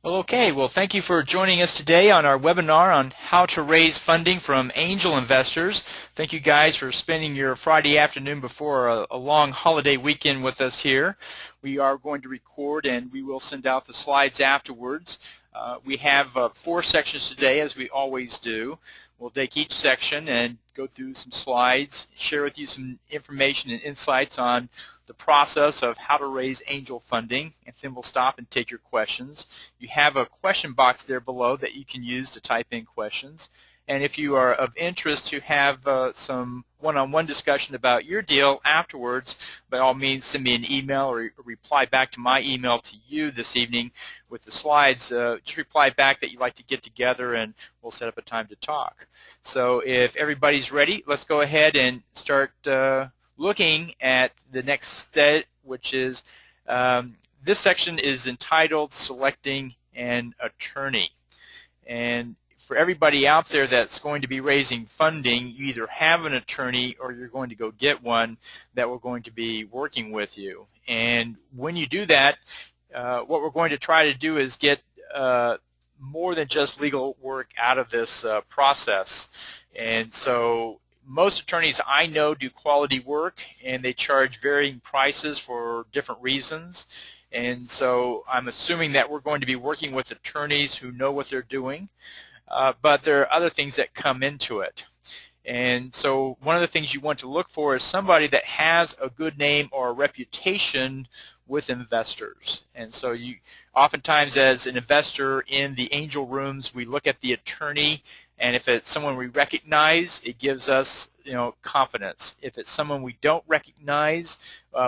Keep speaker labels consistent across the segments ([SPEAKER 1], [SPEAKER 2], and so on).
[SPEAKER 1] Well, okay. Well, thank you for joining us today on our webinar on how to raise funding from angel investors. Thank you guys for spending your Friday afternoon before a long holiday weekend with us here. We are going to record and we will send out the slides afterwards. We have 4 sections today, as we always do. We'll take each section and go through some slides, share with you some information and insights on the process of how to raise angel funding, and then we'll stop and take your questions. You have a question box there below that you can use to type in questions. And if you are of interest to have some one-on-one discussion about your deal afterwards, by all means send me an email or reply back to my email to you this evening with the slides. Just reply back that you'd like to get together and we'll set up a time to talk. So if everybody's ready, let's go ahead and start looking at the next step, which is this section is entitled Selecting an Attorney. And for everybody out there that's going to be raising funding, you either have an attorney or you're going to go get one that we're going to be working with you. And when you do that, what we're going to try to do is get more than just legal work out of this process. And so most attorneys I know do quality work, and they charge varying prices for different reasons. And so I'm assuming that we're going to be working with attorneys who know what they're doing, but there are other things that come into it. And so one of the things you want to look for is somebody that has a good name or a reputation with investors. And so you oftentimes, as an investor in the angel rooms, we look at the attorney, and if it's someone we recognize, it gives us, confidence. If it's someone we don't recognize,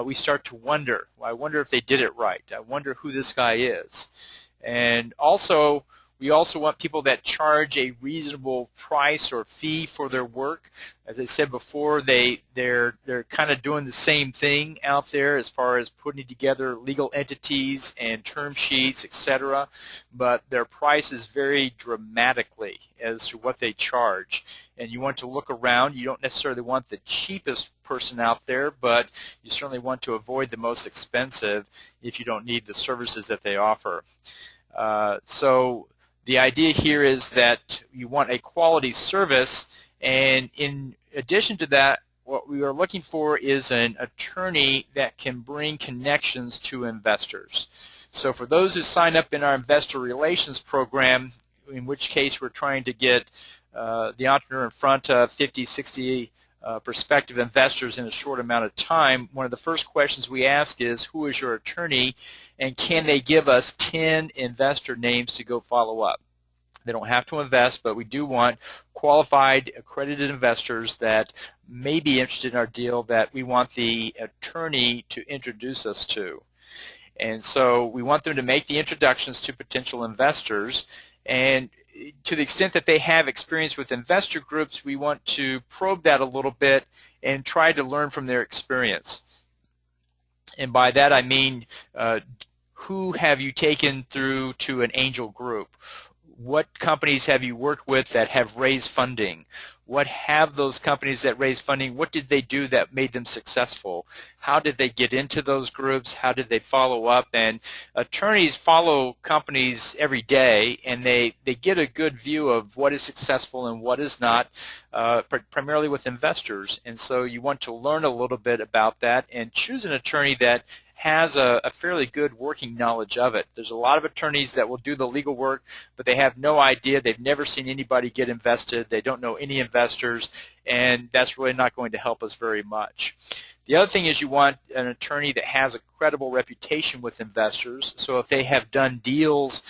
[SPEAKER 1] we start to wonder. Well, I wonder if they did it right. I wonder who this guy is. And also, we also want people that charge a reasonable price or fee for their work. As I said before, they're kind of doing the same thing out there as far as putting together legal entities and term sheets, etc. But their prices vary dramatically as to what they charge. And you want to look around. You don't necessarily want the cheapest person out there, but you certainly want to avoid the most expensive if you don't need the services that they offer. So the idea here is that you want a quality service, and in addition to that, what we are looking for is an attorney that can bring connections to investors. So for those who sign up in our investor relations program, in which case we're trying to get the entrepreneur in front of 50, 60 prospective investors in a short amount of time, one of the first questions we ask is, who is your attorney, and can they give us 10 investor names to go follow up? They don't have to invest, but we do want qualified, accredited investors that may be interested in our deal that we want the attorney to introduce us to. And so we want them to make the introductions to potential investors, and to the extent that they have experience with investor groups, we want to probe that a little bit and try to learn from their experience. And by that I mean, who have you taken through to an angel group? What companies have you worked with that have raised funding? What have those companies that raised funding, what did they do that made them successful? How did they get into those groups? How did they follow up? And attorneys follow companies every day, and they get a good view of what is successful and what is not, primarily with investors. And so you want to learn a little bit about that and choose an attorney that has a fairly good working knowledge of it. There's a lot of attorneys that will do the legal work, but they have no idea. They've never seen anybody get invested. They don't know any investors, and that's really not going to help us very much. The other thing is you want an attorney that has a credible reputation with investors. So if they have done deals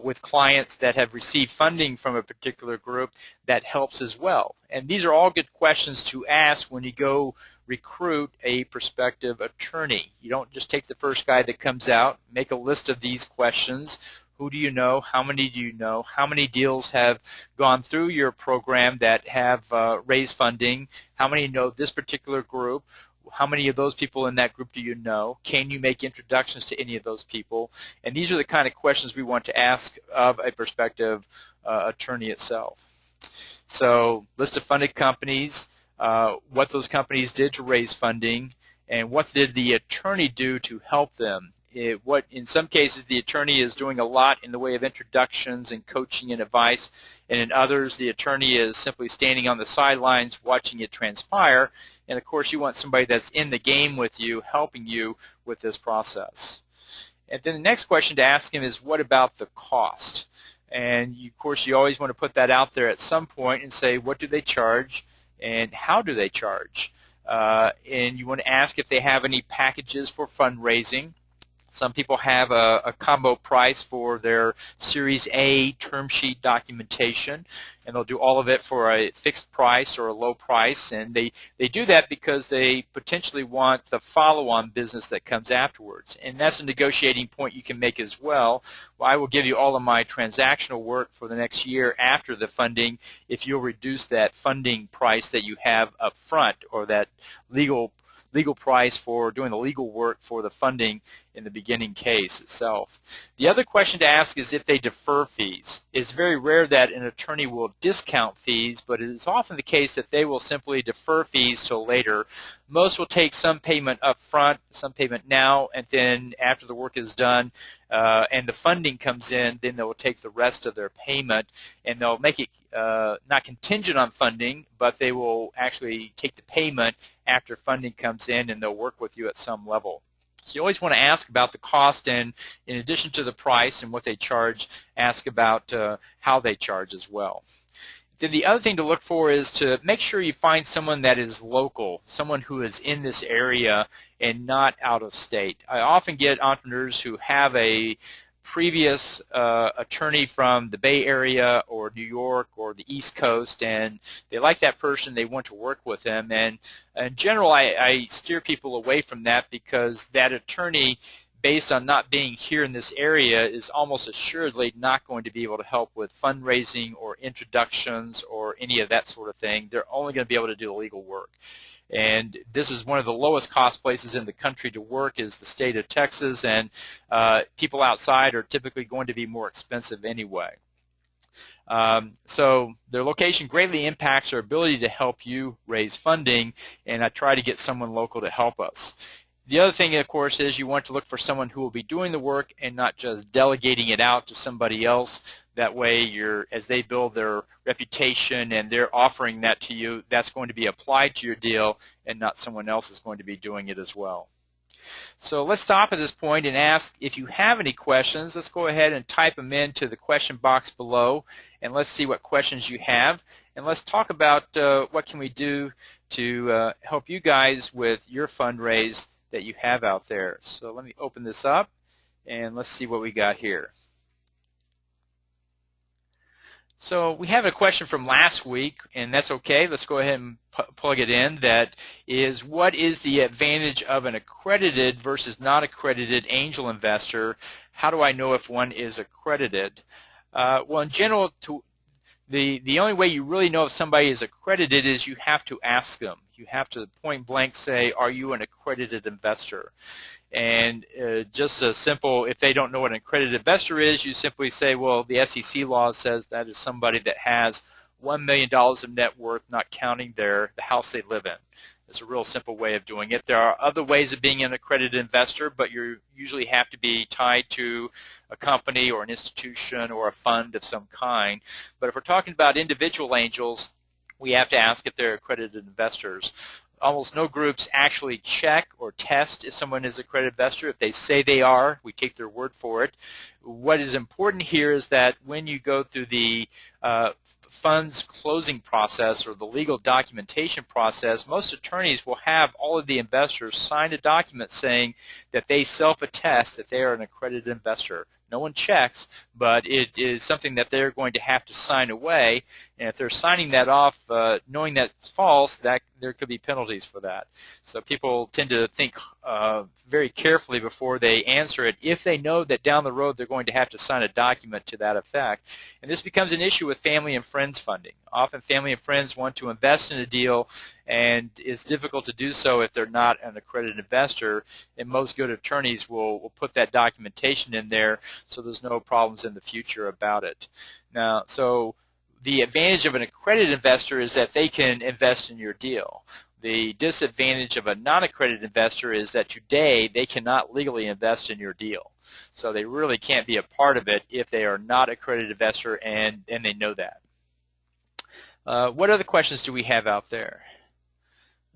[SPEAKER 1] with clients that have received funding from a particular group, that helps as well. And these are all good questions to ask when you go recruit a prospective attorney. You don't just take the first guy that comes out. Make a list of these questions. Who do you know? How many do you know? How many deals have gone through your program that have raised funding? How many know this particular group? How many of those people in that group do you know? Can you make introductions to any of those people? And these are the kind of questions we want to ask of a prospective attorney itself. So, list of funded companies, what those companies did to raise funding, and what did the attorney do to help them. what in some cases the attorney is doing a lot in the way of introductions and coaching and advice, and in others the attorney is simply standing on the sidelines watching it transpire. And of course you want somebody that's in the game with you, helping you with this process. And then the next question to ask him is, what about the cost? And of course you always want to put that out there at some point and say, what do they charge and how do they charge? And you want to ask if they have any packages for fundraising. Some people have a combo price for their Series A term sheet documentation, and they'll do all of it for a fixed price or a low price. And they do that because they potentially want the follow-on business that comes afterwards. And that's a negotiating point you can make as well. Well, I will give you all of my transactional work for the next year after the funding if you'll reduce that funding price that you have up front, or that legal price for doing the legal work for the funding in the beginning case itself. The other question to ask is if they defer fees. It's very rare that an attorney will discount fees, but it is often the case that they will simply defer fees till later. Most will take some payment up front, some payment now, and then after the work is done and the funding comes in, then they will take the rest of their payment, and they'll make it not contingent on funding, but they will actually take the payment after funding comes in, and they'll work with you at some level. So you always want to ask about the cost, and in addition to the price and what they charge, ask about how they charge as well. Then the other thing to look for is to make sure you find someone that is local, someone who is in this area and not out of state. I often get entrepreneurs who have a previous attorney from the Bay Area or New York or the East Coast, and they like that person, they want to work with them, and in general I steer people away from that, because that attorney, based on not being here in this area, is almost assuredly not going to be able to help with fundraising or introductions or any of that sort of thing. They're only going to be able to do legal work. And this is one of the lowest cost places in the country to work, is the state of Texas, and people outside are typically going to be more expensive anyway. So their location greatly impacts our ability to help you raise funding, and I try to get someone local to help us. The other thing, of course, is you want to look for someone who will be doing the work and not just delegating it out to somebody else. That way, as they build their reputation and they're offering that to you, that's going to be applied to your deal, and not someone else is going to be doing it as well. So let's stop at this point and ask if you have any questions. Let's go ahead and type them into the question box below, and let's see what questions you have. And let's talk about what can we do to help you guys with your fundraise that you have out there. So let me open this up, and let's see what we got here. So we have a question from last week, and that's okay. Let's go ahead and plug it in. That is, what is the advantage of an accredited versus non-accredited angel investor? How do I know if one is accredited? Well, in general, the only way you really know if somebody is accredited is you have to ask them. You have to point blank say, are you an accredited investor? And just a simple, if they don't know what an accredited investor is, you simply say, well, the SEC law says that is somebody that has $1 million of net worth, not counting the house they live in. It's a real simple way of doing it. There are other ways of being an accredited investor, but you usually have to be tied to a company or an institution or a fund of some kind. But if we're talking about individual angels, we have to ask if they're accredited investors. Almost no groups actually check or test if someone is an accredited investor. If they say they are, we take their word for it. What is important here is that when you go through the funds closing process or the legal documentation process, most attorneys will have all of the investors sign a document saying that they self-attest that they are an accredited investor. No one checks, but it is something that they're going to have to sign away. And if they're signing that off knowing that it's false, that there could be penalties for that. So people tend to think very carefully before they answer it, if they know that down the road they're going to have to sign a document to that effect. And this becomes an issue with family and friends funding. Often family and friends want to invest in a deal, and it's difficult to do so if they're not an accredited investor, and most good attorneys will put that documentation in there so there's no problems in the future about it. Now, so the advantage of an accredited investor is that they can invest in your deal. The disadvantage of a non-accredited investor is that today they cannot legally invest in your deal. So they really can't be a part of it if they are not an accredited investor and they know that. What other questions do we have out there?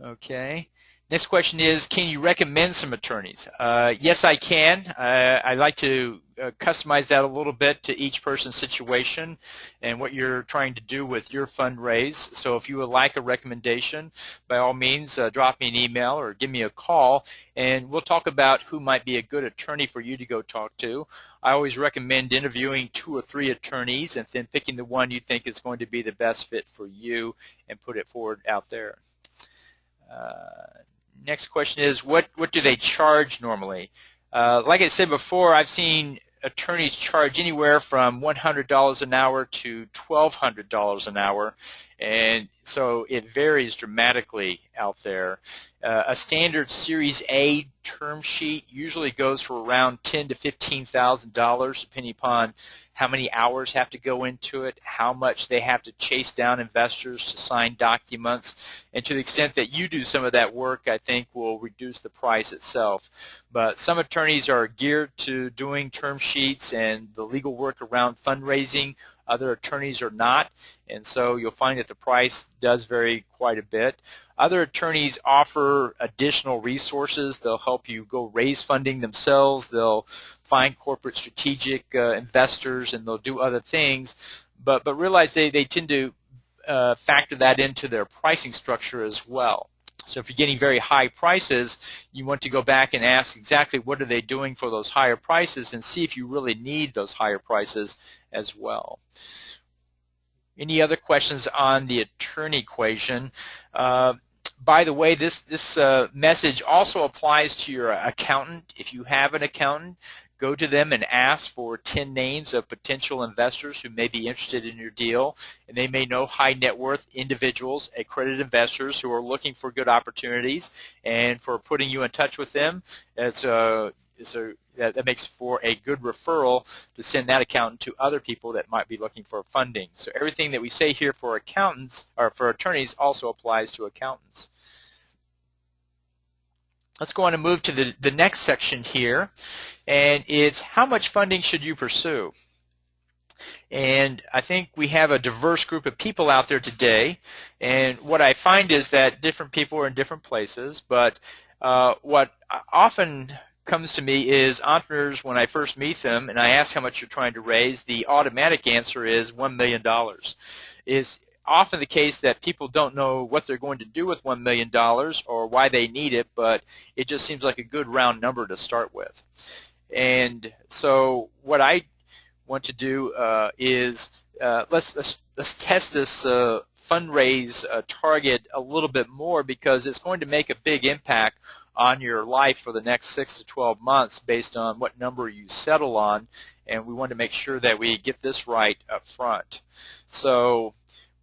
[SPEAKER 1] Okay. Next question is, can you recommend some attorneys? Yes, I can. I like to customize that a little bit to each person's situation and what you're trying to do with your fundraise. So if you would like a recommendation, by all means, drop me an email or give me a call, and we'll talk about who might be a good attorney for you to go talk to. I always recommend interviewing 2 or 3 attorneys and then picking the one you think is going to be the best fit for you and put it forward out there. Next question is, what do they charge normally? Like I said before, I've seen attorneys charge anywhere from $100 an hour to $1,200 an hour, and so it varies dramatically out there. A standard Series A term sheet usually goes for around $10,000 to $15,000, depending upon how many hours have to go into it, how much they have to chase down investors to sign documents, and to the extent that you do some of that work, I think will reduce the price itself. But some attorneys are geared to doing term sheets and the legal work around fundraising. Other attorneys are not, and so you'll find that the price does vary quite a bit. Other attorneys offer additional resources. They'll help you go raise funding themselves. They'll find corporate strategic investors, and they'll do other things. But realize they tend to factor that into their pricing structure as well. So if you're getting very high prices, you want to go back and ask exactly what are they doing for those higher prices and see if you really need those higher prices as well. Any other questions on the attorney equation? By the way, this message also applies to your accountant. If you have an accountant, go to them and ask for 10 names of potential investors who may be interested in your deal, and they may know high net worth individuals, accredited investors who are looking for good opportunities, and for putting you in touch with them, that makes for a good referral to send that accountant to other people that might be looking for funding. So everything that we say here for accountants or for attorneys also applies to accountants. Let's go on and move to the next section here, and it's how much funding should you pursue? And I think we have a diverse group of people out there today, and what I find is that different people are in different places, but what often comes to me is entrepreneurs, when I first meet them and I ask how much you're trying to raise, the automatic answer is $1 million. It's often the case that people don't know what they're going to do with $1 million or why they need it, but it just seems like a good round number to start with. And so what I want to do is let's test this fundraise target a little bit more, because it's going to make a big impact on your life for the next 6 to 12 months based on what number you settle on, and we want to make sure that we get this right up front. So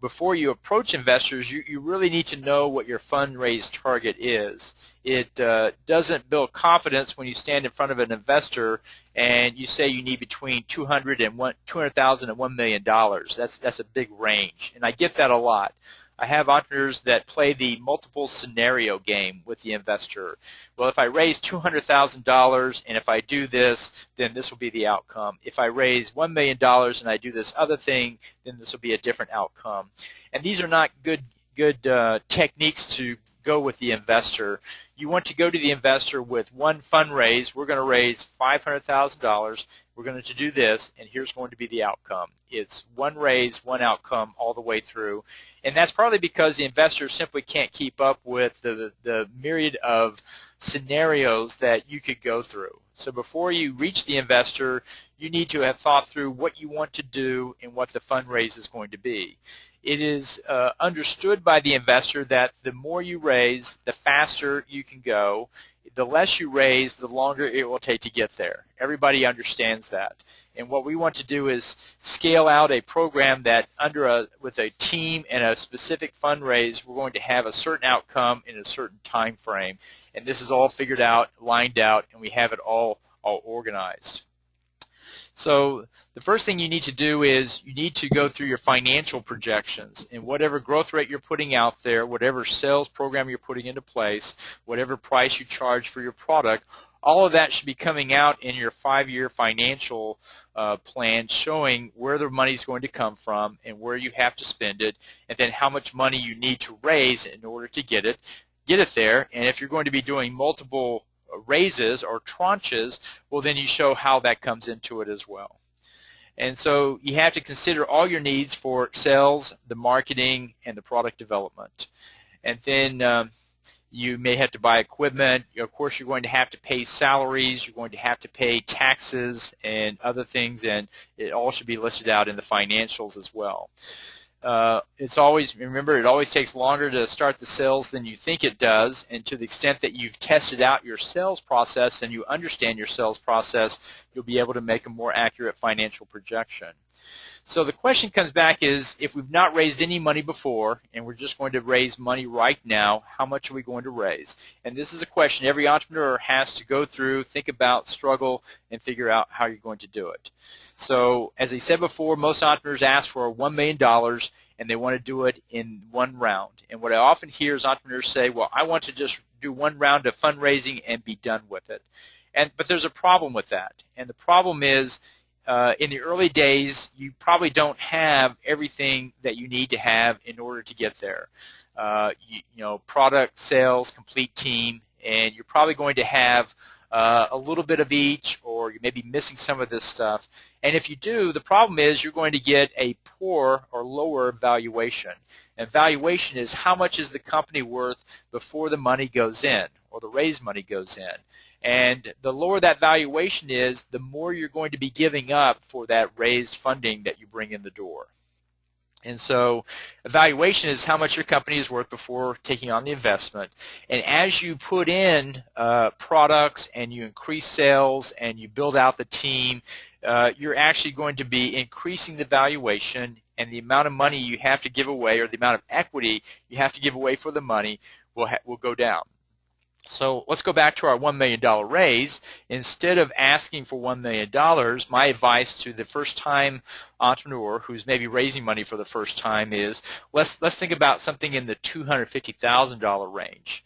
[SPEAKER 1] before you approach investors, you really need to know what your fundraise target is. It doesn't build confidence when you stand in front of an investor and you say you need between $200,000 and $1 million. That's a big range, and I get that a lot. I have entrepreneurs that play the multiple scenario game with the investor. Well, if I raise $200,000 and if I do this, then this will be the outcome. If I raise $1 million and I do this other thing, then this will be a different outcome. And these are not good techniques to go with the investor. You want to go to the investor with one fundraise. We're going to raise $500,000. We're going to do this, and here's going to be the outcome. It's one raise, one outcome all the way through. And that's partly because the investor simply can't keep up with the myriad of scenarios that you could go through. So before you reach the investor, you need to have thought through what you want to do and what the fundraise is going to be. It is understood by the investor that the more you raise, the faster you can go. The less you raise, the longer it will take to get there. Everybody understands that. And what we want to do is scale out a program that with a team and a specific fundraise, we're going to have a certain outcome in a certain time frame. And this is all figured out, lined out, and we have it all organized. So the first thing you need to do is you need to go through your financial projections, and whatever growth rate you're putting out there, whatever sales program you're putting into place, whatever price you charge for your product, all of that should be coming out in your 5-year financial plan, showing where the money is going to come from and where you have to spend it, and then how much money you need to raise in order to get it there. And if you're going to be doing multiple raises or tranches, well, then you show how that comes into it as well. And so you have to consider all your needs for sales, the marketing, and the product development. And then you may have to buy equipment. Of course, you're going to have to pay salaries. You're going to have to pay taxes and other things, and it all should be listed out in the financials as well. Remember, it always takes longer to start the sales than you think it does, and to the extent that you've tested out your sales process and you understand your sales process, you'll be able to make a more accurate financial projection. So the question comes back is, if we've not raised any money before and we're just going to raise money right now, how much are we going to raise? And this is a question every entrepreneur has to go through, think about, struggle, and figure out how you're going to do it. So as I said before, most entrepreneurs ask for $1 million and they want to do it in one round. And what I often hear is entrepreneurs say, well, I want to just do one round of fundraising and be done with it. But there's a problem with that. And the problem is, in the early days, you probably don't have everything that you need to have in order to get there. Product, sales, complete team, and you're probably going to have a little bit of each, or you may be missing some of this stuff. And if you do, the problem is you're going to get a poor or lower valuation. And valuation is how much is the company worth before the money goes in, or the raised money goes in. And the lower that valuation is, the more you're going to be giving up for that raised funding that you bring in the door. And so evaluation is how much your company is worth before taking on the investment. And as you put in products and you increase sales and you build out the team, you're actually going to be increasing the valuation, and the amount of money you have to give away, or the amount of equity you have to give away for the money, will go down. So let's go back to our $1 million raise. Instead of asking for $1 million, my advice to the first-time entrepreneur who's maybe raising money for the first time is, let's think about something in the $250,000 range.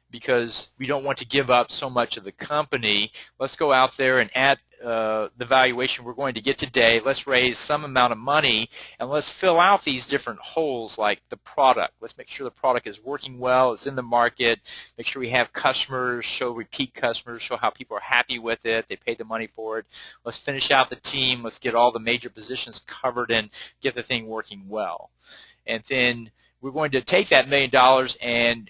[SPEAKER 1] Because we don't want to give up so much of the company. Let's go out there and at the valuation we're going to get today, let's raise some amount of money, and let's fill out these different holes like the product. Let's make sure the product is working well, it's in the market, make sure we have customers, show repeat customers, show how people are happy with it, they paid the money for it. Let's finish out the team, let's get all the major positions covered and get the thing working well. And then we're going to take that $1 million and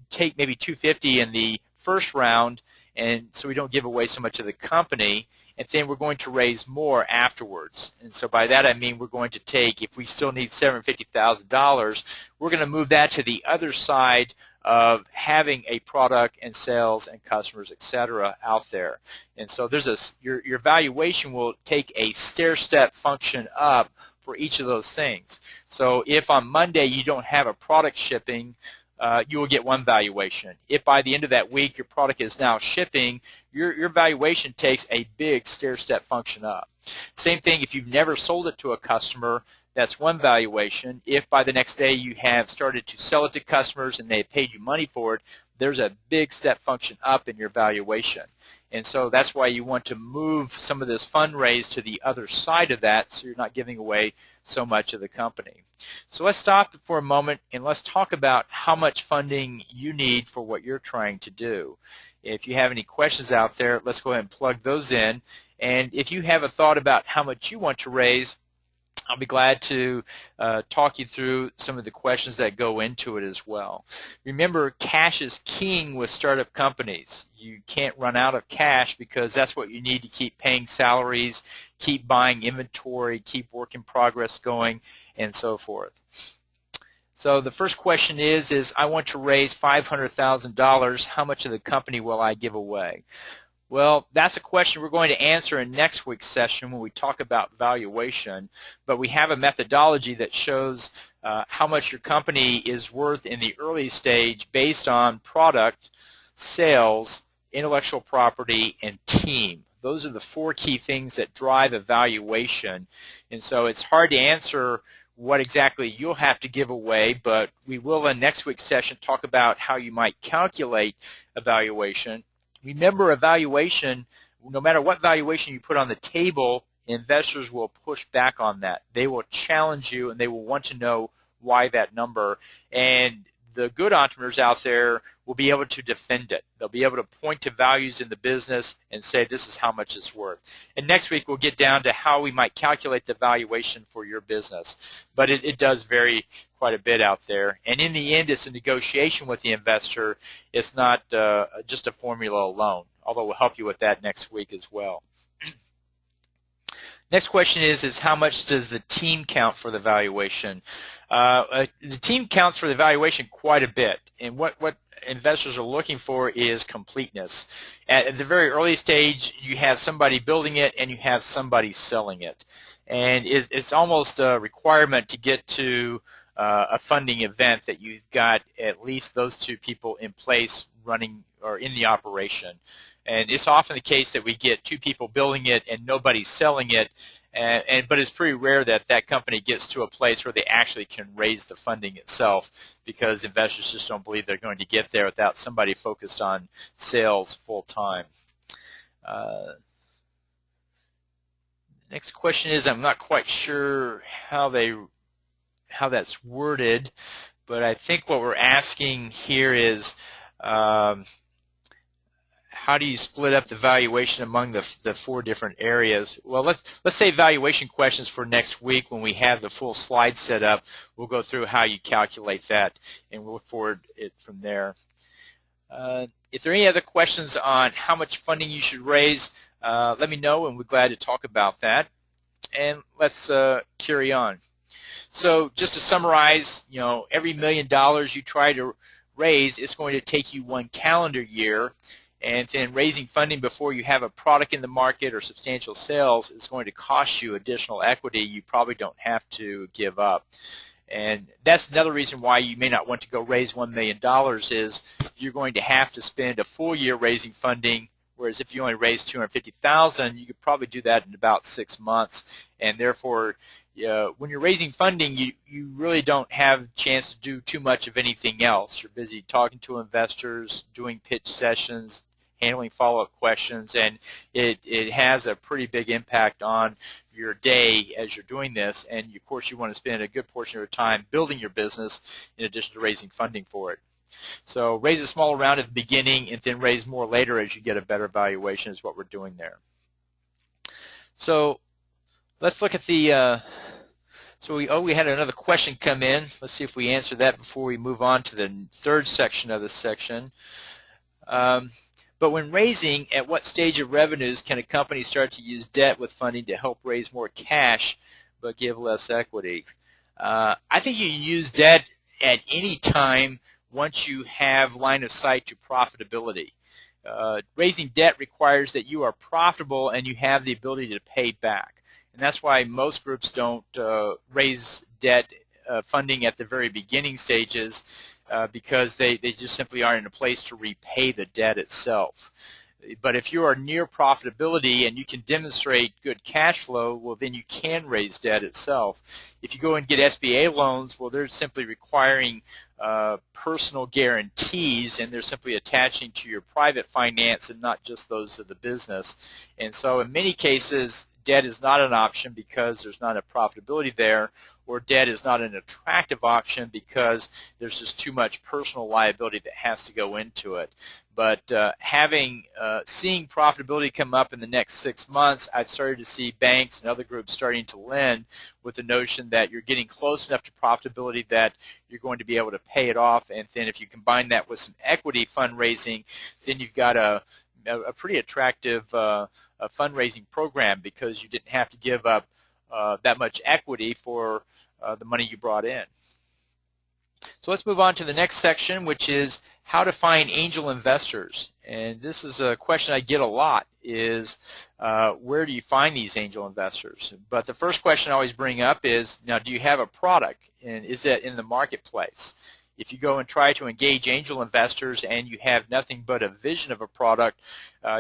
[SPEAKER 1] take maybe $250 in the first round, and so we don't give away so much of the company, and then we're going to raise more afterwards. And so by that I mean we're going to take, if we still need $750,000, we're going to move that to the other side of having a product and sales and customers, etc., out there. And so there's your valuation will take a stair-step function up for each of those things. So if on Monday you don't have a product shipping, you will get one valuation. If by the end of that week your product is now shipping, your valuation takes a big stair-step function up. Same thing if you've never sold it to a customer, that's one valuation. If by the next day you have started to sell it to customers and they have paid you money for it, there's a big step function up in your valuation. And so that's why you want to move some of this fundraise to the other side of that so you're not giving away so much of the company. So let's stop for a moment and let's talk about how much funding you need for what you're trying to do. If you have any questions out there, let's go ahead and plug those in. And if you have a thought about how much you want to raise, I'll be glad to talk you through some of the questions that go into it as well. Remember, cash is king with startup companies. You can't run out of cash because that's what you need to keep paying salaries, keep buying inventory, keep work in progress going, and so forth. So the first question is I want to raise $500,000. How much of the company will I give away? Well, that's a question we're going to answer in next week's session when we talk about valuation, but we have a methodology that shows how much your company is worth in the early stage based on product, sales, intellectual property, and team. Those are the 4 key things that drive evaluation. And so it's hard to answer what exactly you'll have to give away, but we will in next week's session talk about how you might calculate evaluation. Remember, evaluation, no matter what valuation you put on the table, investors will push back on that. They will challenge you and they will want to know why that number. And the good entrepreneurs out there will be able to defend it. They'll be able to point to values in the business and say this is how much it's worth. And next week we'll get down to how we might calculate the valuation for your business. But it does vary quite a bit out there. And in the end, it's a negotiation with the investor. It's not just a formula alone, although we'll help you with that next week as well. Next question is how much does the team count for the valuation? The team counts for the valuation quite a bit, and what investors are looking for is completeness. At the very early stage, you have somebody building it and you have somebody selling it, and it's almost a requirement to get to a funding event that you've got at least those 2 people in place running or in the operation. And it's often the case that we get 2 people building it and nobody selling it, but it's pretty rare that that company gets to a place where they actually can raise the funding itself, because investors just don't believe they're going to get there without somebody focused on sales full time. Next question is, I'm not quite sure how that's worded, but I think what we're asking here is how do you split up the valuation among the 4 different areas? Well, let's say valuation questions for next week when we have the full slide set up. We'll go through how you calculate that, and we'll look forward it from there. If there are any other questions on how much funding you should raise, let me know, and we're glad to talk about that. And let's carry on. So just to summarize, every $1 million you try to raise, it's going to take you 1 calendar year. And then raising funding before you have a product in the market or substantial sales is going to cost you additional equity you probably don't have to give up. And that's another reason why you may not want to go raise $1 million is you're going to have to spend a full year raising funding, whereas if you only raise $250,000, you could probably do that in about 6 months. And therefore, when you're raising funding, you really don't have a chance to do too much of anything else. You're busy talking to investors, doing pitch sessions, handling follow-up questions, and it has a pretty big impact on your day as you're doing this. And of course, you want to spend a good portion of your time building your business in addition to raising funding for it. So raise a small round at the beginning and then raise more later as you get a better valuation is what we're doing there. So let's look at the we had another question come in. Let's see if we answer that before we move on to the 3rd section of this section. But when raising, at what stage of revenues can a company start to use debt with funding to help raise more cash but give less equity? I think you use debt at any time once you have line of sight to profitability. Raising debt requires that you are profitable and you have the ability to pay back. And that's why most groups don't raise debt funding at the very beginning stages, because they just simply aren't in a place to repay the debt itself. But if you are near profitability and you can demonstrate good cash flow, well, then you can raise debt itself. If you go and get SBA loans, well, they're simply requiring personal guarantees, and they're simply attaching to your private finance and not just those of the business. And so in many cases, debt is not an option because there's not a profitability there, or debt is not an attractive option because there's just too much personal liability that has to go into it. But seeing profitability come up in the next 6 months, I've started to see banks and other groups starting to lend with the notion that you're getting close enough to profitability that you're going to be able to pay it off. And then if you combine that with some equity fundraising, then you've got a pretty attractive fundraising program, because you didn't have to give up that much equity for the money you brought in. So let's move on to the next section, which is how to find angel investors. And this is a question I get a lot, is where do you find these angel investors? But the first question I always bring up is, now, do you have a product, and is that in the marketplace? if you go and try to engage angel investors and you have nothing but a vision of a product,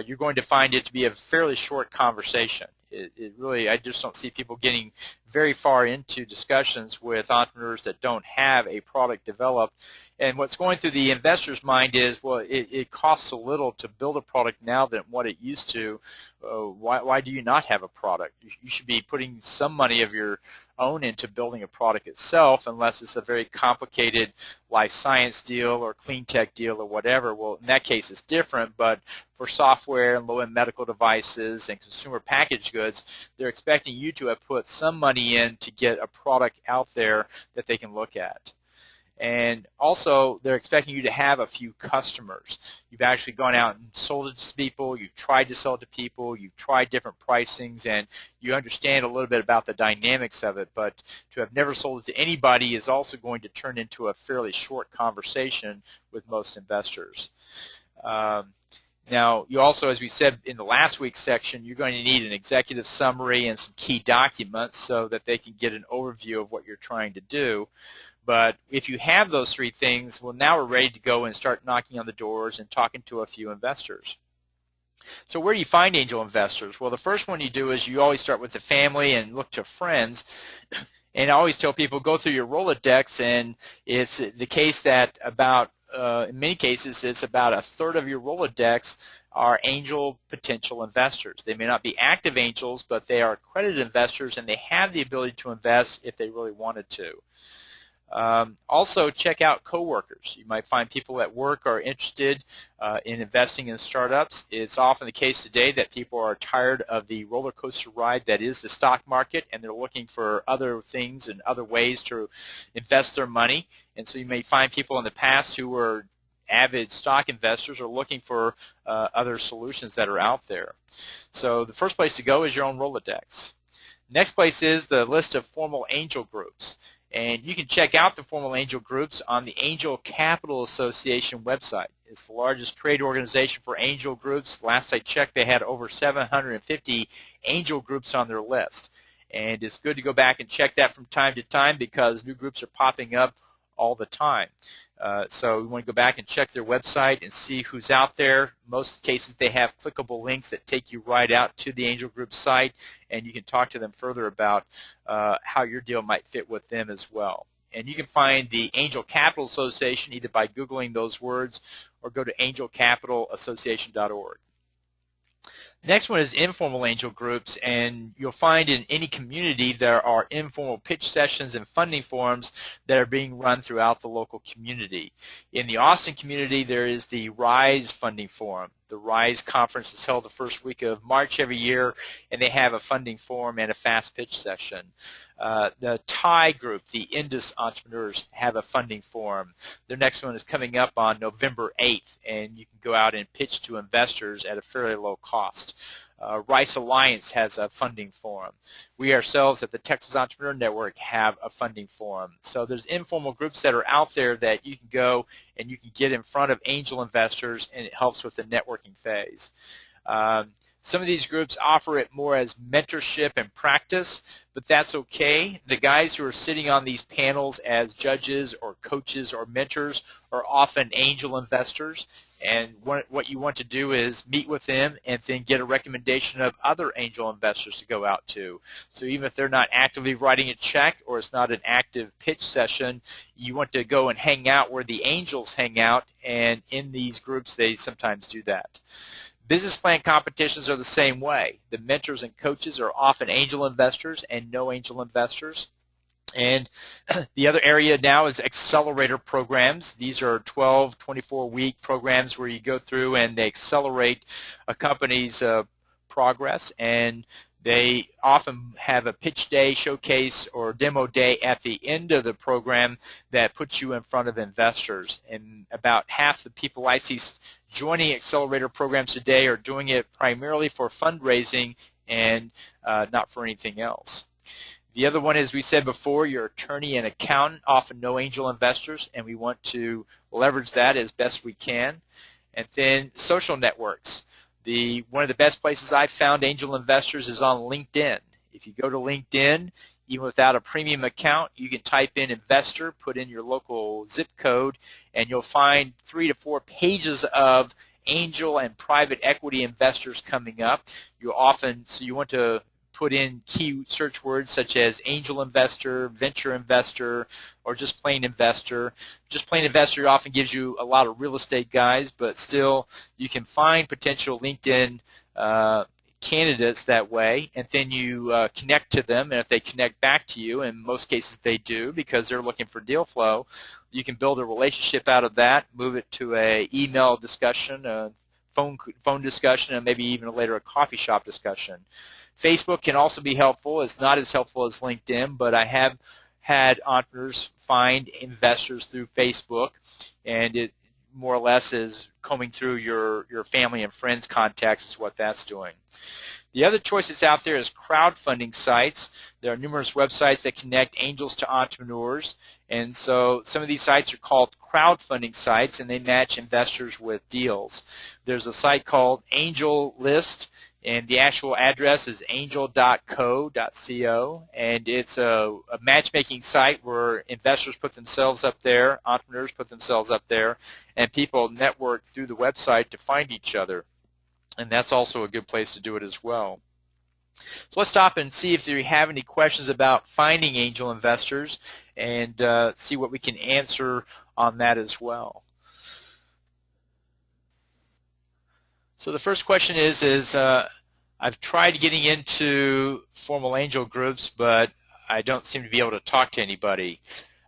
[SPEAKER 1] you're going to find it to be a fairly short conversation. It really, I just don't see people getting very far into discussions with entrepreneurs that don't have a product developed. And what's going through the investor's mind is, well, it costs so little to build a product now than what it used to. Why do you not have a product? You should be putting some money of your own into building a product itself, unless it's a very complicated life science deal or clean tech deal or whatever. Well, in that case, it's different. But for software and low-end medical devices and consumer packaged goods, they're expecting you to have put some money in to get a product out there that they can look at. And also, they're expecting you to have a few customers. You've actually gone out and sold it to people, you've tried to sell it to people, you've tried different pricings, and you understand a little bit about the dynamics of it. But to have never sold it to anybody is also going to turn into a fairly short conversation with most investors. Now, you also, as we said in the last week's section, you're going to need an executive summary and some key documents so that they can get an overview of what you're trying to do. But if you have those three things, well, now we're ready to go and start knocking on the doors and talking to a few investors. So where do you find angel investors? Well, the first one you do is you always start with the family and look to friends. And I always tell people, go through your Rolodex, and it's the case that about, in many cases, it's about a third of your Rolodex are angel potential investors. They may not be active angels, but they are accredited investors, and they have the ability to invest if they really wanted to. Also, check out coworkers. You might find people at work are interested in investing in startups. It's often the case today that people are tired of the roller coaster ride that is the stock market, and they're looking for other things and other ways to invest their money. And so you may find people in the past who were avid stock investors are looking for other solutions that are out there. So the first place to go is your own Rolodex. Next place is the list of formal angel groups. And you can check out the formal angel groups on the Angel Capital Association website. It's the largest trade organization for angel groups. Last I checked, they had over 750 angel groups on their list. And it's good to go back and check that from time to time because new groups are popping up all the time. So we want to go back and check their website and see who's out there. Most cases they have clickable links that take you right out to the angel group site, and you can talk to them further about how your deal might fit with them as well. And you can find the Angel Capital Association either by Googling those words or go to angelcapitalassociation.org. Next one is informal angel groups, and you'll find in any community there are informal pitch sessions and funding forums that are being run throughout the local community. In the Austin community, there is the RISE funding forum. The RISE conference is held the first week of March every year, and they have a funding forum and a fast pitch session. The TIE group, the Indus entrepreneurs, have a funding forum. Their next one is coming up on November 8th, and you can go out and pitch to investors at a fairly low cost. Rice Alliance has a funding forum. We ourselves at the Texas Entrepreneur Network have a funding forum. So there's informal groups that are out there that you can go and you can get in front of angel investors, and it helps with the networking phase. Some of these groups offer it more as mentorship and practice, but that's okay. The guys who are sitting on these panels as judges or coaches or mentors are often angel investors, and what you want to do is meet with them and then get a recommendation of other angel investors to go out to. So even if they're not actively writing a check or it's not an active pitch session, you want to go and hang out where the angels hang out, and in these groups they sometimes do that. Business plan competitions are the same way. The mentors and coaches are often angel investors and no angel investors. And the other area now is accelerator programs. These are 12, 24-week programs where you go through and they accelerate a company's progress, and they often have a pitch day, showcase, or demo day at the end of the program that puts you in front of investors. And about half the people I see joining accelerator programs today are doing it primarily for fundraising and not for anything else. The other one, as we said before, your attorney and accountant, often no angel investors, and we want to leverage that as best we can. And then social networks. One of the best places I've found angel investors is on LinkedIn. If you go to LinkedIn, Even without a premium account, you can type in investor, put in your local zip code, and you'll find 3 to 4 pages of angel and private equity investors coming up. So you want to put in key search words such as angel investor, venture investor, or just plain investor. Just plain investor often gives you a lot of real estate guys, but still you can find potential LinkedIn candidates that way, and then you connect to them, and if they connect back to you, in most cases they do because they're looking for deal flow, you can build a relationship out of that, move it to a email discussion, a phone discussion, and maybe even later a coffee shop discussion. Facebook can also be helpful. It's not as helpful as LinkedIn, but I have had entrepreneurs find investors through Facebook, and it more or less is combing through your family and friends contacts is what that's doing. The other choices out there is crowdfunding sites. There are numerous websites that connect angels to entrepreneurs, and so some of these sites are called crowdfunding sites, and they match investors with deals. There's a site called Angel List, and the actual address is angel.co, and it's a matchmaking site where investors put themselves up there, entrepreneurs put themselves up there, and people network through the website to find each other. And that's also a good place to do it as well. So let's stop and see if you have any questions about finding angel investors, and see what we can answer on that as well. So the first question is I've tried getting into formal angel groups, but I don't seem to be able to talk to anybody.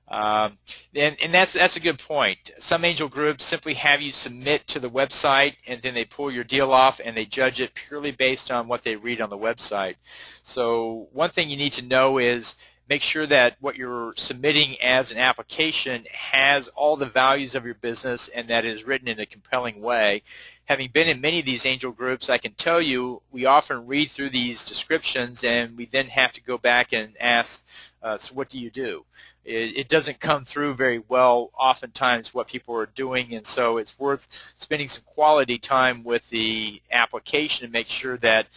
[SPEAKER 1] And that's a good point. Some angel groups simply have you submit to the website, and then they pull your deal off, and they judge it purely based on what they read on the website. So one thing you need to know is make sure that what you're submitting as an application has all the values of your business and that it is written in a compelling way. Having been in many of these angel groups, I can tell you we often read through these descriptions and we then have to go back and ask, so what do you do? It doesn't come through very well oftentimes what people are doing, and so it's worth spending some quality time with the application to make sure that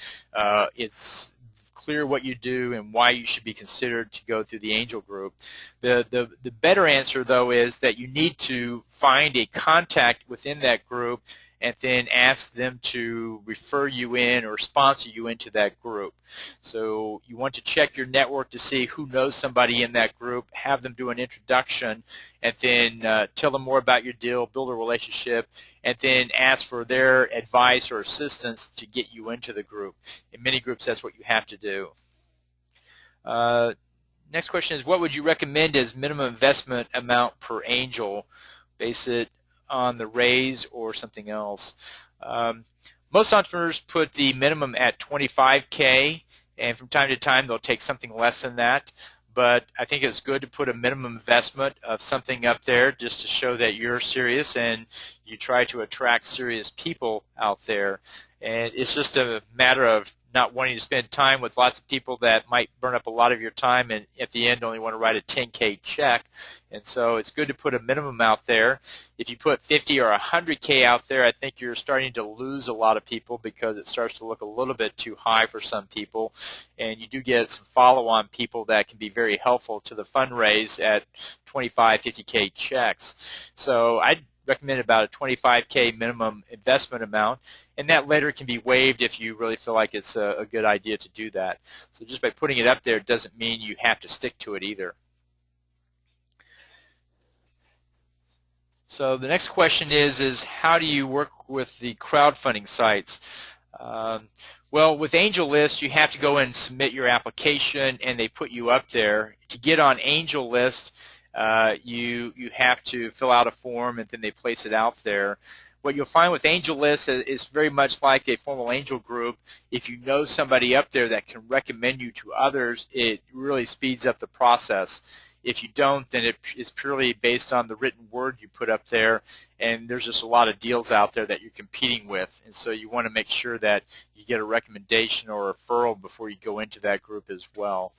[SPEAKER 1] it's clear what you do and why you should be considered to go through the angel group. The better answer, though, is that you need to find a contact within that group and then ask them to refer you in or sponsor you into that group. So you want to check your network to see who knows somebody in that group, have them do an introduction, and then tell them more about your deal, build a relationship, and then ask for their advice or assistance to get you into the group. In many groups, that's what you have to do. Next question is, what would you recommend as minimum investment amount per angel? Base it on the raise or something else. Most entrepreneurs put the minimum at $25K, and from time to time they'll take something less than that, but I think it's good to put a minimum investment of something up there just to show that you're serious and you try to attract serious people out there. And it's just a matter of not wanting to spend time with lots of people that might burn up a lot of your time and at the end only want to write a $10K check. And so it's good to put a minimum out there. If you put $50 or $100K out there, I think you're starting to lose a lot of people because it starts to look a little bit too high for some people. And you do get some follow-on people that can be very helpful to the fundraise at $25, $50K checks. So I'd recommend about a $25K minimum investment amount, and that later can be waived if you really feel like it's a good idea to do that. So just by putting it up there doesn't mean you have to stick to it either. So the next question is how do you work with the crowdfunding sites? Well, with AngelList, you have to go and submit your application, and they put you up there. To get on AngelList, you have to fill out a form, and then they place it out there. What you'll find with AngelList is very much like a formal angel group. If you know somebody up there that can recommend you to others, it really speeds up the process. If you don't, then it is purely based on the written word you put up there, and there's just a lot of deals out there that you're competing with, and so you want to make sure that you get a recommendation or a referral before you go into that group as well.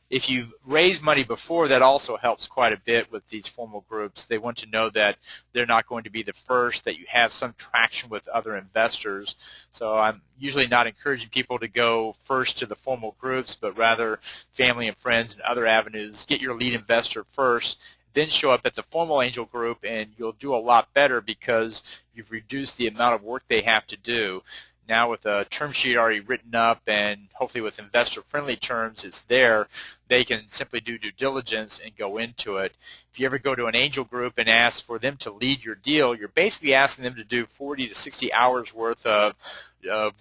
[SPEAKER 1] if you've raised money before, that also helps quite a bit with these formal groups. They want to know that they're not going to be the first, that you have some traction with other investors. So I'm usually not encouraging people to go first to the formal groups, but rather family and friends and other avenues. Get your lead investor first, then show up at the formal angel group, and you'll do a lot better because you've reduced the amount of work they have to do. Now with a term sheet already written up and hopefully with investor-friendly terms, it's there. They can simply do due diligence and go into it. If you ever go to an angel group and ask for them to lead your deal, you're basically asking them to do 40 to 60 hours worth of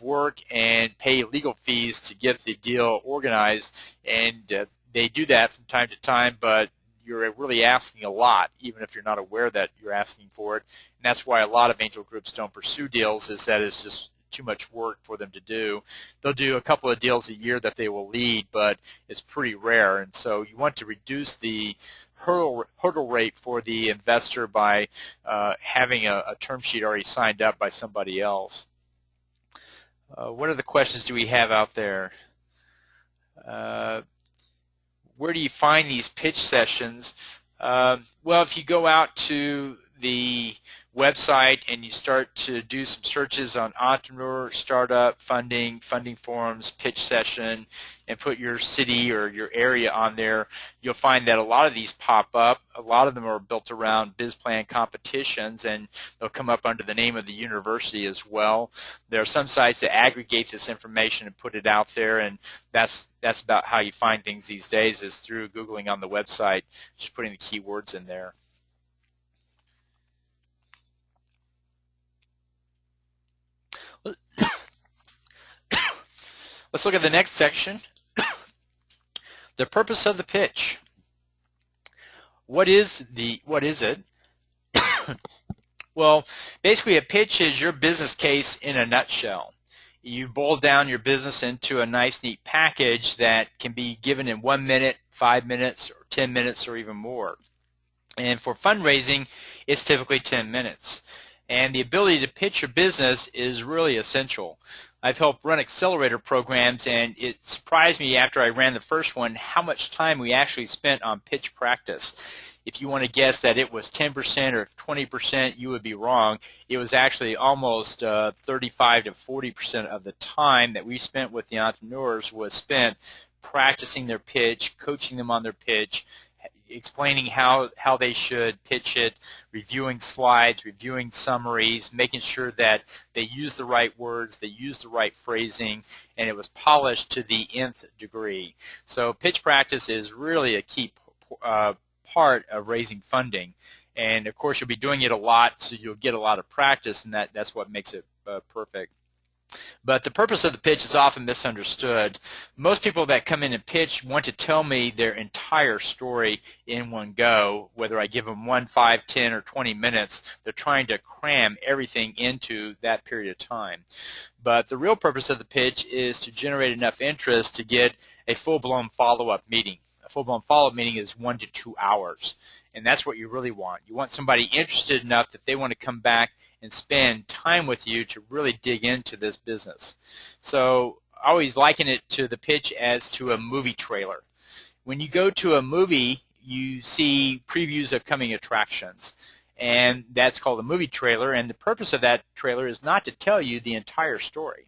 [SPEAKER 1] work and pay legal fees to get the deal organized. And they do that from time to time, but you're really asking a lot, even if you're not aware that you're asking for it. And that's why a lot of angel groups don't pursue deals, is that it's just too much work for them to do. They'll do a couple of deals a year that they will lead, but it's pretty rare. And so you want to reduce the hurdle rate for the investor by having a term sheet already signed up by somebody else. What other questions do we have out there? Where do you find these pitch sessions? Well, if you go out to the website and you start to do some searches on entrepreneur, startup, funding forums, pitch session, and put your city or your area on there, you'll find that a lot of these pop up. A lot of them are built around BizPlan competitions, and they'll come up under the name of the university as well. There are some sites that aggregate this information and put it out there, and that's about how you find things these days, is through Googling on the website, just putting the keywords in there. Let's look at the next section. The purpose of the pitch. What is it? Well, basically a pitch is your business case in a nutshell. You boil down your business into a nice, neat package that can be given in 1 minute, 5 minutes, or 10 minutes, or even more. And for fundraising, it's typically 10 minutes. And the ability to pitch your business is really essential. I've helped run accelerator programs, and it surprised me after I ran the first one how much time we actually spent on pitch practice. If you want to guess that it was 10% or 20%, you would be wrong. It was actually almost 35 to 40% of the time that we spent with the entrepreneurs was spent practicing their pitch, coaching them on their pitch, explaining how they should pitch it, reviewing slides, reviewing summaries, making sure that they use the right words, they use the right phrasing, and it was polished to the nth degree. So pitch practice is really a key part of raising funding. And of course you'll be doing it a lot, so you'll get a lot of practice, and that's what makes it perfect. But the purpose of the pitch is often misunderstood. Most people that come in and pitch want to tell me their entire story in one go, whether I give them 1, 5, 10, or 20 minutes. They're trying to cram everything into that period of time. But the real purpose of the pitch is to generate enough interest to get a full-blown follow-up meeting. A full-blown follow-up meeting is 1 to 2 hours, and that's what you really want. You want somebody interested enough that they want to come back and spend time with you to really dig into this business. So I always liken it to the pitch as to a movie trailer. When you go to a movie, you see previews of coming attractions, and that's called a movie trailer, and the purpose of that trailer is not to tell you the entire story.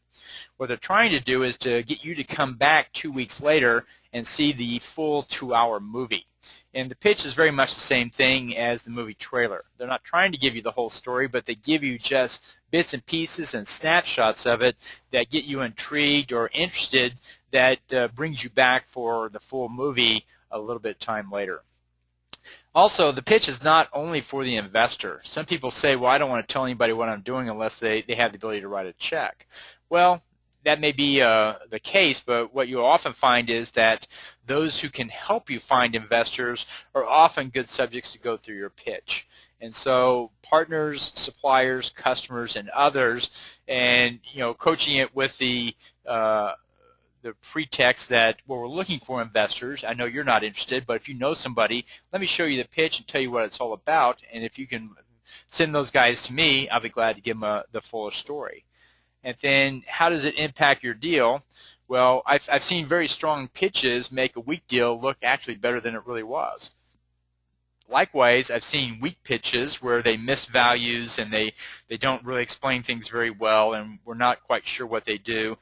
[SPEAKER 1] What they're trying to do is to get you to come back 2 weeks later and see the full 2-hour movie. And the pitch is very much the same thing as the movie trailer. They're not trying to give you the whole story, but they give you just bits and pieces and snapshots of it that get you intrigued or interested, that brings you back for the full movie a little bit of time later. Also, the pitch is not only for the investor. Some people say, well, I don't want to tell anybody what I'm doing unless they have the ability to write a check. Well, that may be the case, but what you'll often find is that those who can help you find investors are often good subjects to go through your pitch. And so partners, suppliers, customers, and others, and coaching it with the pretext that, well, we're looking for investors. I know you're not interested, but if you know somebody, let me show you the pitch and tell you what it's all about. And if you can send those guys to me, I'll be glad to give them the fuller story. And then how does it impact your deal? Well, I've seen very strong pitches make a weak deal look actually better than it really was. Likewise, I've seen weak pitches where they miss values and they don't really explain things very well, and we're not quite sure what they do.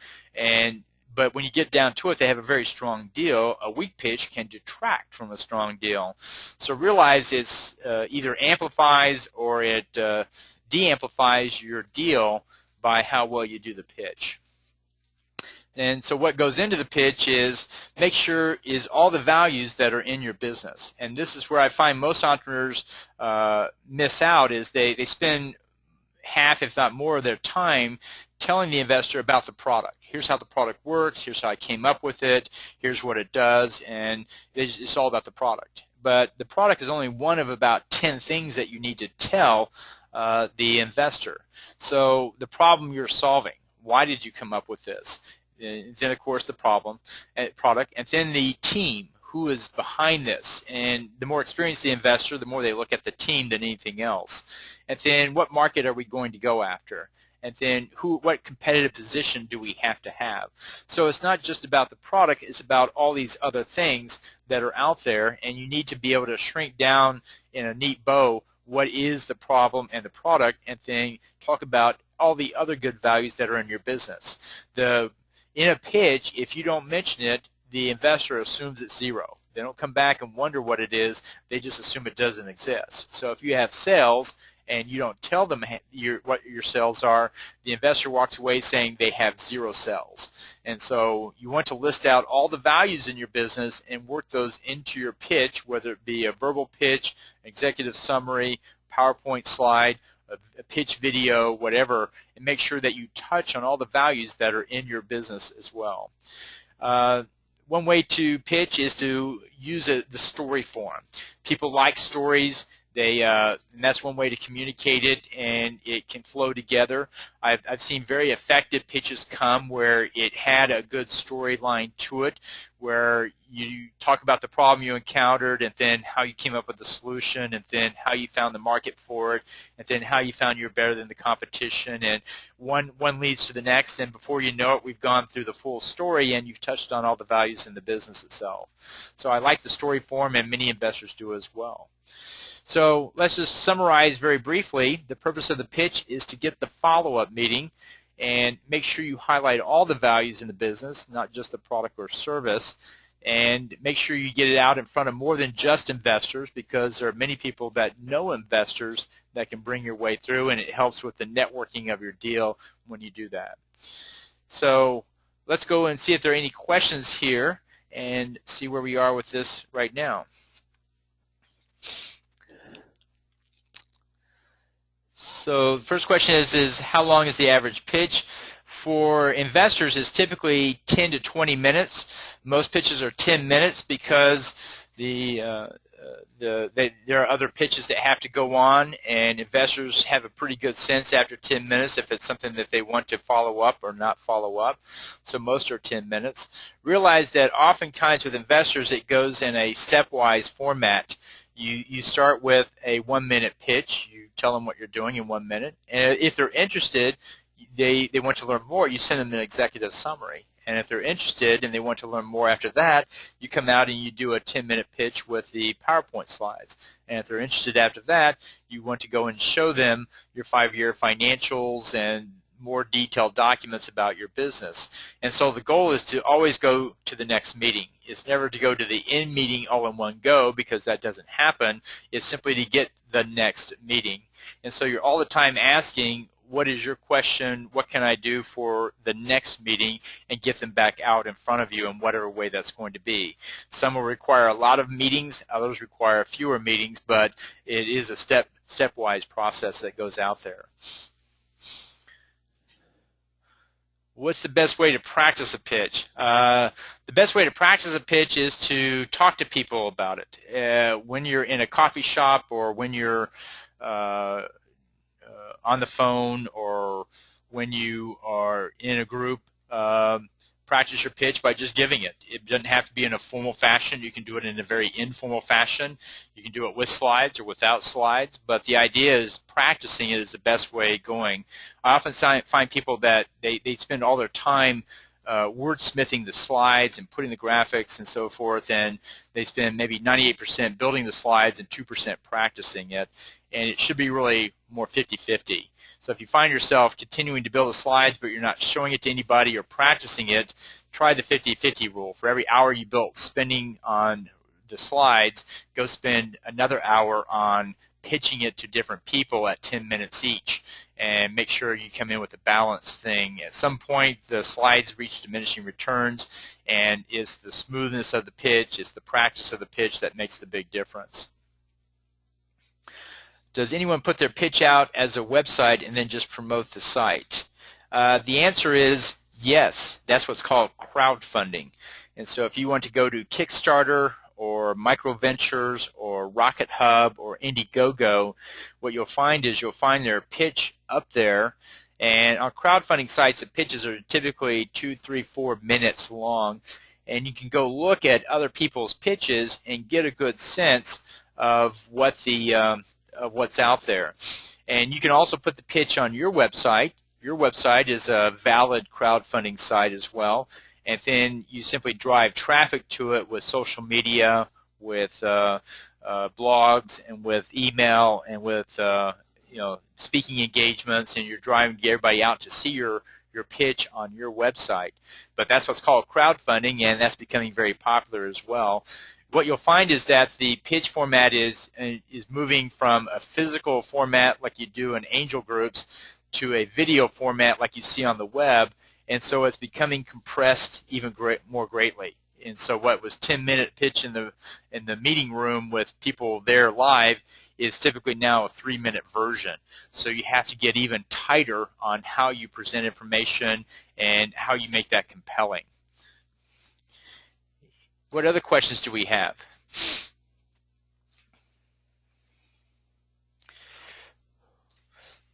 [SPEAKER 1] But when you get down to it, they have a very strong deal. A weak pitch can detract from a strong deal. So realize it's either amplifies or it de-amplifies your deal by how well you do the pitch. And so what goes into the pitch is make sure is all the values that are in your business. And this is where I find most entrepreneurs miss out, is they spend half, if not more, of their time telling the investor about the product. Here's how the product works. Here's how I came up with it. Here's what it does. And it's all about the product. But the product is only one of about 10 things that you need to tell the investor. So the problem you're solving, why did you come up with this? And then, of course, the product, and then the team, who is behind this. And the more experienced the investor, the more they look at the team than anything else. And then what market are we going to go after? And then what competitive position do we have to have? So it's not just about the product, it's about all these other things that are out there, and you need to be able to shrink down in a neat bow what is the problem and the product, and then talk about all the other good values that are in your business. In a pitch, if you don't mention it, the investor assumes it's zero. They don't come back and wonder what it is. They just assume it doesn't exist. So if you have sales and you don't tell them what your sales are, the investor walks away saying they have zero sales. And so you want to list out all the values in your business and work those into your pitch, whether it be a verbal pitch, executive summary, PowerPoint slide, a pitch video, whatever, and make sure that you touch on all the values that are in your business as well. One way to pitch is to use the story form. People like stories. And that's one way to communicate it, and it can flow together. I've seen very effective pitches come where it had a good storyline to it, where you talk about the problem you encountered, and then how you came up with the solution, and then how you found the market for it, and then how you found you're better than the competition, and one leads to the next, and before you know it, we've gone through the full story, and you've touched on all the values in the business itself. So I like the story form, and many investors do as well. So let's just summarize very briefly. The purpose of the pitch is to get the follow-up meeting and make sure you highlight all the values in the business, not just the product or service, and make sure you get it out in front of more than just investors, because there are many people that know investors that can bring your way through, and it helps with the networking of your deal when you do that. So let's go and see if there are any questions here and see where we are with this right now. So the first question is how long is the average pitch? For investors, it's typically 10 to 20 minutes. Most pitches are 10 minutes because there are other pitches that have to go on, and investors have a pretty good sense after 10 minutes if it's something that they want to follow up or not follow up. So most are 10 minutes. Realize that oftentimes with investors it goes in a stepwise format. You start with a 1-minute pitch. You tell them what you're doing in 1 minute. And if they're interested, they want to learn more, you send them an executive summary. And if they're interested and they want to learn more after that, you come out and you do a 10-minute pitch with the PowerPoint slides. And if they're interested after that, you want to go and show them your 5-year financials and more detailed documents about your business. And so the goal is to always go to the next meeting. It's never to go to the end meeting all in one go, because that doesn't happen. It's simply to get the next meeting. And so you're all the time asking, what is your question? What can I do for the next meeting? And get them back out in front of you in whatever way that's going to be. Some will require a lot of meetings. Others require fewer meetings, but it is a stepwise process that goes out there. What's the best way to practice a pitch? The best way to practice a pitch is to talk to people about it. When you're in a coffee shop, or when you're on the phone, or when you are in a group, practice your pitch by just giving it. It doesn't have to be in a formal fashion. You can do it in a very informal fashion. You can do it with slides or without slides, but the idea is practicing it is the best way going. I often find people that they spend all their time wordsmithing the slides and putting the graphics and so forth, and they spend maybe 98% building the slides and 2% practicing it, and it should be really more 50-50. So if you find yourself continuing to build the slides but you're not showing it to anybody or practicing it, try the 50-50 rule. For every hour you built spending on the slides, go spend another hour on pitching it to different people at 10 minutes each, and make sure you come in with a balanced thing. At some point the slides reach diminishing returns, and it's the smoothness of the pitch, it's the practice of the pitch that makes the big difference. Does anyone put their pitch out as a website and then just promote the site? The answer is yes. That's what's called crowdfunding. And so if you want to go to Kickstarter or MicroVentures or Rocket Hub or Indiegogo, what you'll find is you'll find their pitch up there. And on crowdfunding sites, the pitches are typically 2, 3, 4 minutes long. And you can go look at other people's pitches and get a good sense of what the what's out there. And you can also put the pitch on your website. Your website is a valid crowdfunding site as well. And then you simply drive traffic to it with social media, with blogs, and with email, and with speaking engagements, and you're driving everybody out to see your pitch on your website. But that's what's called crowdfunding, and that's becoming very popular as well. What you'll find is that the pitch format is moving from a physical format like you do in angel groups to a video format like you see on the web, and so it's becoming compressed even more greatly. And so what was 10-minute pitch in the meeting room with people there live is typically now a 3-minute version. So you have to get even tighter on how you present information and how you make that compelling. What other questions do we have?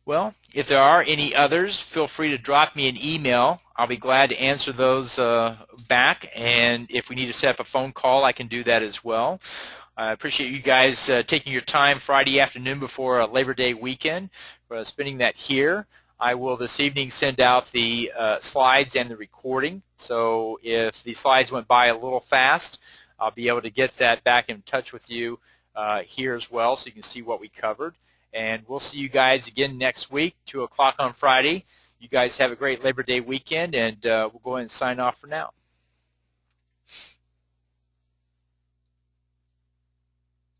[SPEAKER 1] Well, if there are any others, feel free to drop me an email. I'll be glad to answer those back, and if we need to set up a phone call, I can do that as well. I appreciate you guys taking your time Friday afternoon before a Labor Day weekend for spending that here. I will this evening send out the slides and the recording, so if the slides went by a little fast, I'll be able to get that back in touch with you here as well, so you can see what we covered. And we'll see you guys again next week, 2 o'clock on Friday. You guys have a great Labor Day weekend, and we'll go ahead and sign off for now.